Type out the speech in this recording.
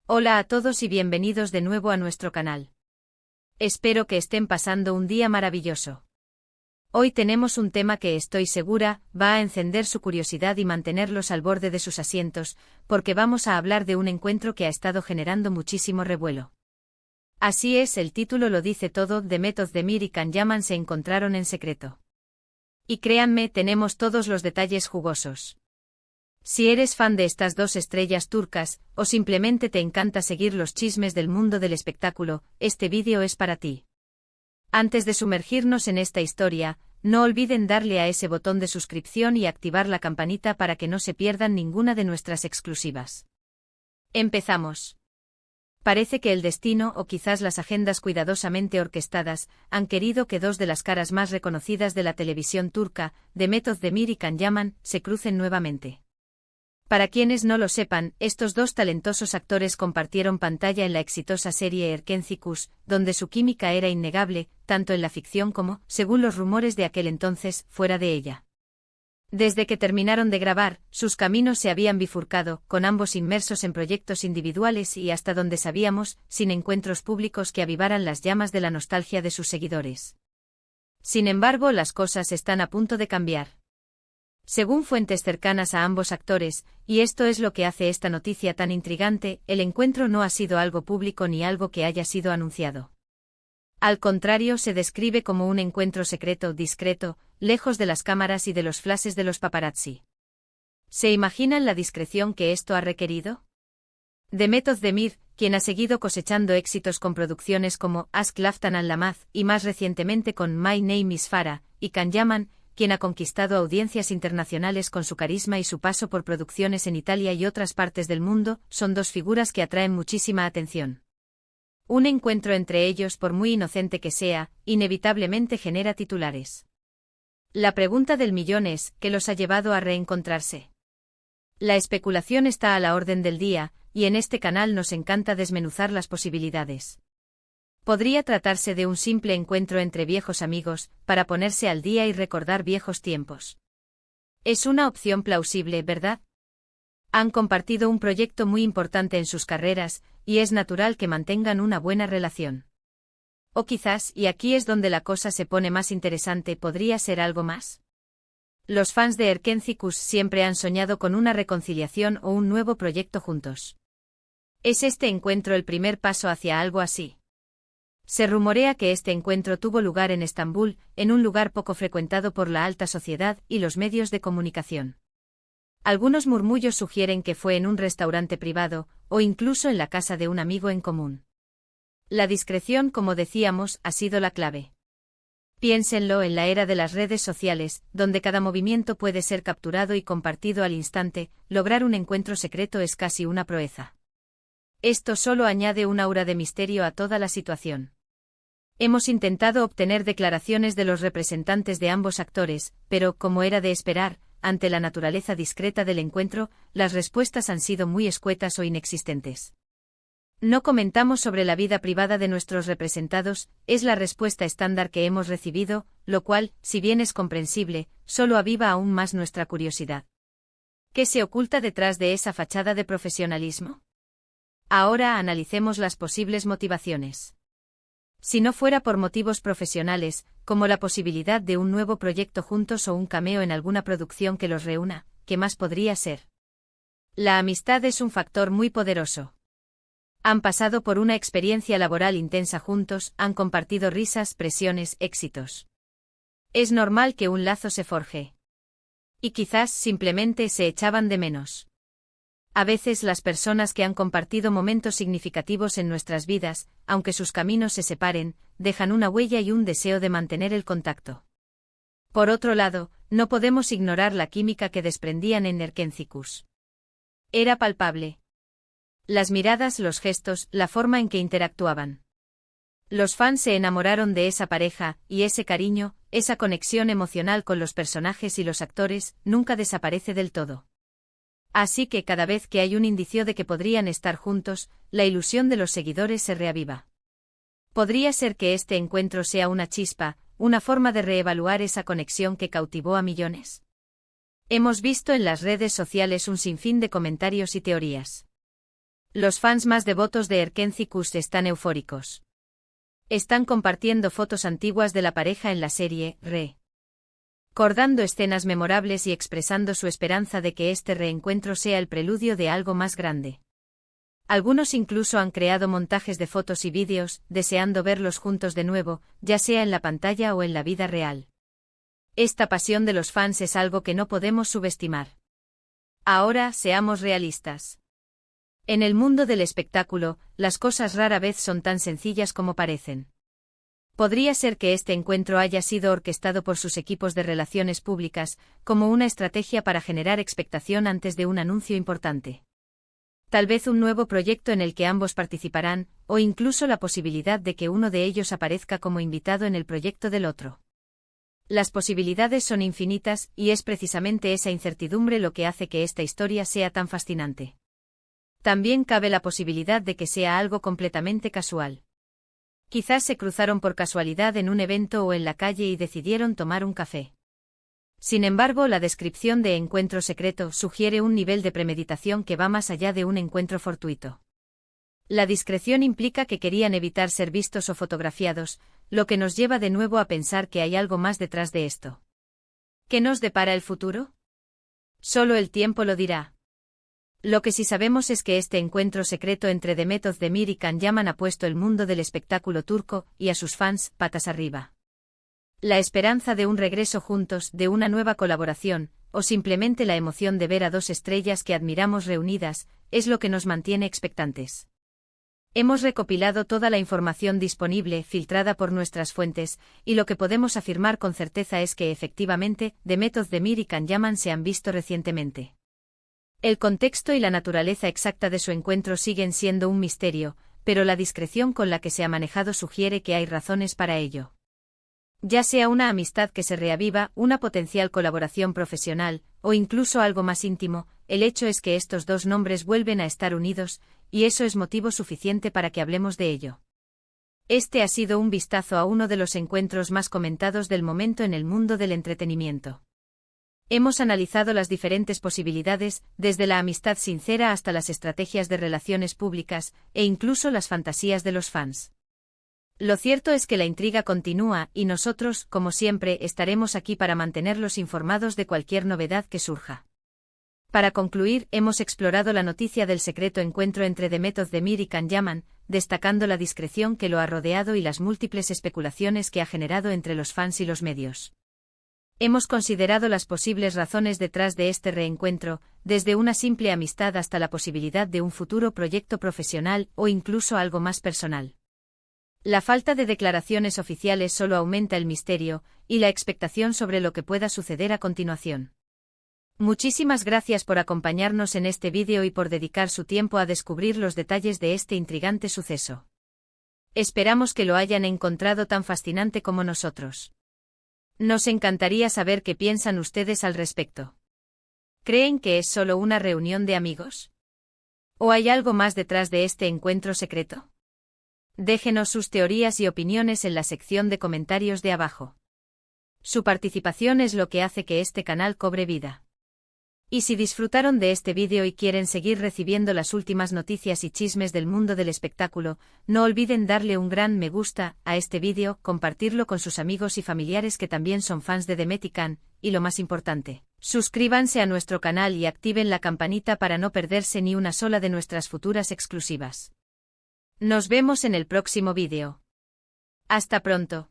Hola a todos y bienvenidos de nuevo a nuestro canal. Espero que estén pasando un día maravilloso. Hoy tenemos un tema que estoy segura va a encender su curiosidad y mantenerlos al borde de sus asientos, porque vamos a hablar de un encuentro que ha estado generando muchísimo revuelo. Así es, el título lo dice todo, Demet Özdemir y Can Yaman se encontraron en secreto. Y créanme, tenemos todos los detalles jugosos. Si eres fan de estas dos estrellas turcas, o simplemente te encanta seguir los chismes del mundo del espectáculo, este vídeo es para ti. Antes de sumergirnos en esta historia, no olviden darle a ese botón de suscripción y activar la campanita para que no se pierdan ninguna de nuestras exclusivas. Empezamos. Parece que el destino o quizás las agendas cuidadosamente orquestadas han querido que dos de las caras más reconocidas de la televisión turca, Demet Özdemir y Can Yaman, se crucen nuevamente. Para quienes no lo sepan, estos dos talentosos actores compartieron pantalla en la exitosa serie Erkenci, donde su química era innegable, tanto en la ficción como, según los rumores de aquel entonces, fuera de ella. Desde que terminaron de grabar, sus caminos se habían bifurcado, con ambos inmersos en proyectos individuales y hasta donde sabíamos, sin encuentros públicos que avivaran las llamas de la nostalgia de sus seguidores. Sin embargo, las cosas están a punto de cambiar. Según fuentes cercanas a ambos actores, y esto es lo que hace esta noticia tan intrigante, el encuentro no ha sido algo público ni algo que haya sido anunciado. Al contrario, se describe como un encuentro secreto, discreto, lejos de las cámaras y de los flashes de los paparazzi. ¿Se imaginan la discreción que esto ha requerido? Demet Özdemir, quien ha seguido cosechando éxitos con producciones como Ask Laftan al-Lamaz y más recientemente con My Name is Farah, y Can Yaman, quien ha conquistado audiencias internacionales con su carisma y su paso por producciones en Italia y otras partes del mundo, son dos figuras que atraen muchísima atención. Un encuentro entre ellos, por muy inocente que sea, inevitablemente genera titulares. La pregunta del millón es, ¿qué los ha llevado a reencontrarse? La especulación está a la orden del día, y en este canal nos encanta desmenuzar las posibilidades. Podría tratarse de un simple encuentro entre viejos amigos, para ponerse al día y recordar viejos tiempos. Es una opción plausible, ¿verdad? Han compartido un proyecto muy importante en sus carreras, y es natural que mantengan una buena relación. O quizás, y aquí es donde la cosa se pone más interesante, podría ser algo más. Los fans de Erkenci siempre han soñado con una reconciliación o un nuevo proyecto juntos. ¿Es este encuentro el primer paso hacia algo así? Se rumorea que este encuentro tuvo lugar en Estambul, en un lugar poco frecuentado por la alta sociedad y los medios de comunicación. Algunos murmullos sugieren que fue en un restaurante privado, o incluso en la casa de un amigo en común. La discreción, como decíamos, ha sido la clave. Piénsenlo, en la era de las redes sociales, donde cada movimiento puede ser capturado y compartido al instante, lograr un encuentro secreto es casi una proeza. Esto solo añade un aura de misterio a toda la situación. Hemos intentado obtener declaraciones de los representantes de ambos actores, pero, como era de esperar, ante la naturaleza discreta del encuentro, las respuestas han sido muy escuetas o inexistentes. No comentamos sobre la vida privada de nuestros representados, es la respuesta estándar que hemos recibido, lo cual, si bien es comprensible, solo aviva aún más nuestra curiosidad. ¿Qué se oculta detrás de esa fachada de profesionalismo? Ahora analicemos las posibles motivaciones. Si no fuera por motivos profesionales, como la posibilidad de un nuevo proyecto juntos o un cameo en alguna producción que los reúna, ¿qué más podría ser? La amistad es un factor muy poderoso. Han pasado por una experiencia laboral intensa juntos, han compartido risas, presiones, éxitos. Es normal que un lazo se forje. Y quizás simplemente se echaban de menos. A veces las personas que han compartido momentos significativos en nuestras vidas, aunque sus caminos se separen, dejan una huella y un deseo de mantener el contacto. Por otro lado, no podemos ignorar la química que desprendían en Erkenci. Era palpable. Las miradas, los gestos, la forma en que interactuaban. Los fans se enamoraron de esa pareja, y ese cariño, esa conexión emocional con los personajes y los actores, nunca desaparece del todo. Así que cada vez que hay un indicio de que podrían estar juntos, la ilusión de los seguidores se reaviva. Podría ser que este encuentro sea una chispa, una forma de reevaluar esa conexión que cautivó a millones. Hemos visto en las redes sociales un sinfín de comentarios y teorías. Los fans más devotos de Erkenci están eufóricos. Están compartiendo fotos antiguas de la pareja en la serie, recordando escenas memorables y expresando su esperanza de que este reencuentro sea el preludio de algo más grande. Algunos incluso han creado montajes de fotos y vídeos, deseando verlos juntos de nuevo, ya sea en la pantalla o en la vida real. Esta pasión de los fans es algo que no podemos subestimar. Ahora, seamos realistas. En el mundo del espectáculo, las cosas rara vez son tan sencillas como parecen. Podría ser que este encuentro haya sido orquestado por sus equipos de relaciones públicas, como una estrategia para generar expectación antes de un anuncio importante. Tal vez un nuevo proyecto en el que ambos participarán, o incluso la posibilidad de que uno de ellos aparezca como invitado en el proyecto del otro. Las posibilidades son infinitas, y es precisamente esa incertidumbre lo que hace que esta historia sea tan fascinante. También cabe la posibilidad de que sea algo completamente casual. Quizás se cruzaron por casualidad en un evento o en la calle y decidieron tomar un café. Sin embargo, la descripción de encuentro secreto sugiere un nivel de premeditación que va más allá de un encuentro fortuito. La discreción implica que querían evitar ser vistos o fotografiados, lo que nos lleva de nuevo a pensar que hay algo más detrás de esto. ¿Qué nos depara el futuro? Solo el tiempo lo dirá. Lo que sí sabemos es que este encuentro secreto entre Demet Özdemir y Can Yaman ha puesto el mundo del espectáculo turco, y a sus fans, patas arriba. La esperanza de un regreso juntos, de una nueva colaboración, o simplemente la emoción de ver a dos estrellas que admiramos reunidas, es lo que nos mantiene expectantes. Hemos recopilado toda la información disponible, filtrada por nuestras fuentes, y lo que podemos afirmar con certeza es que efectivamente, Demet Özdemir y Can Yaman se han visto recientemente. El contexto y la naturaleza exacta de su encuentro siguen siendo un misterio, pero la discreción con la que se ha manejado sugiere que hay razones para ello. Ya sea una amistad que se reaviva, una potencial colaboración profesional, o incluso algo más íntimo, el hecho es que estos dos nombres vuelven a estar unidos, y eso es motivo suficiente para que hablemos de ello. Este ha sido un vistazo a uno de los encuentros más comentados del momento en el mundo del entretenimiento. Hemos analizado las diferentes posibilidades, desde la amistad sincera hasta las estrategias de relaciones públicas, e incluso las fantasías de los fans. Lo cierto es que la intriga continúa, y nosotros, como siempre, estaremos aquí para mantenerlos informados de cualquier novedad que surja. Para concluir, hemos explorado la noticia del secreto encuentro entre Demet Özdemir y Can Yaman, destacando la discreción que lo ha rodeado y las múltiples especulaciones que ha generado entre los fans y los medios. Hemos considerado las posibles razones detrás de este reencuentro, desde una simple amistad hasta la posibilidad de un futuro proyecto profesional o incluso algo más personal. La falta de declaraciones oficiales solo aumenta el misterio y la expectación sobre lo que pueda suceder a continuación. Muchísimas gracias por acompañarnos en este vídeo y por dedicar su tiempo a descubrir los detalles de este intrigante suceso. Esperamos que lo hayan encontrado tan fascinante como nosotros. Nos encantaría saber qué piensan ustedes al respecto. ¿Creen que es solo una reunión de amigos? ¿O hay algo más detrás de este encuentro secreto? Déjenos sus teorías y opiniones en la sección de comentarios de abajo. Su participación es lo que hace que este canal cobre vida. Y si disfrutaron de este vídeo y quieren seguir recibiendo las últimas noticias y chismes del mundo del espectáculo, no olviden darle un gran me gusta a este vídeo, compartirlo con sus amigos y familiares que también son fans de Demet y Can, y lo más importante, suscríbanse a nuestro canal y activen la campanita para no perderse ni una sola de nuestras futuras exclusivas. Nos vemos en el próximo vídeo. Hasta pronto.